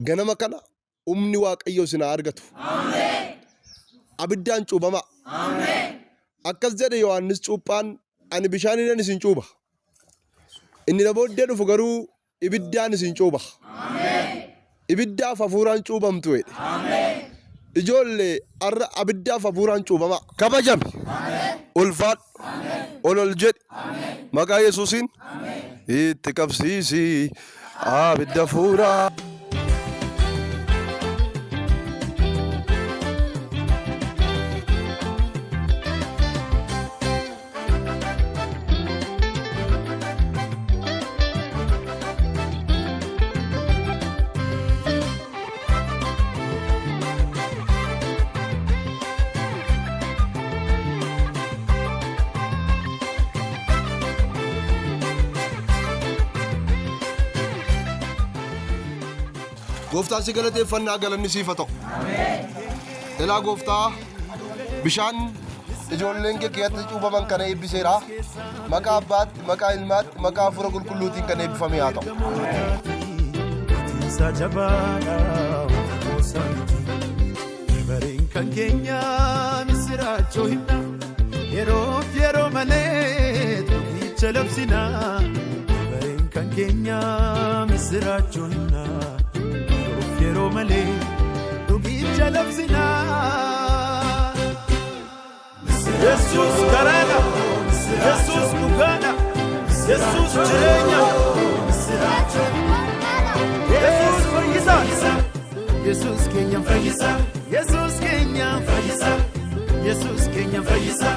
ganama kana umni waaqayyo sina argatu. Amen. Abiddaan cuubama. Amen. Akkas jedhe Yohaannis cuuphaan ani bishaaniin isin cuuba. Inni na booddee dhufu garuu ibiddaan isin cuuba. Amen. Ibiddaaf hafuuraan cuubamtu jedhe. Amen. Ijoollee arra abiddaaf hafuuraan cuubama. Kabajame. Amen. Ulfaadhu. Amen. Ol jedhi. Amen. Maqaa Yesuusiin. Amen. Itti qabsiisi abidda hafuuraa. Gooftaan si galateeffannaa galanni siif haa ta'u. Ameen. Ilaa gooftaa bishaan ijoolleen kee keessatti cuubaman kana eebbiseera. Maqaa Abbaatti, maqaa Ilmaatti, maqaa Hafuura Qulqulluutiin kan eebbifame haa ta'u. Bariin kan keenya misiraachoo himna yeroo malee tokkicha labsina. Bariin kan keenya misiraachoo himna yeroo malee tokkicha labsina. Yesuus karaadha, Yesuus dhugaadha, Yesuus jireenya, Yesuus fayyisa. Yesus keenya fayyisa, Yesus keenya fayyisa, Yesus keenya fayyisa.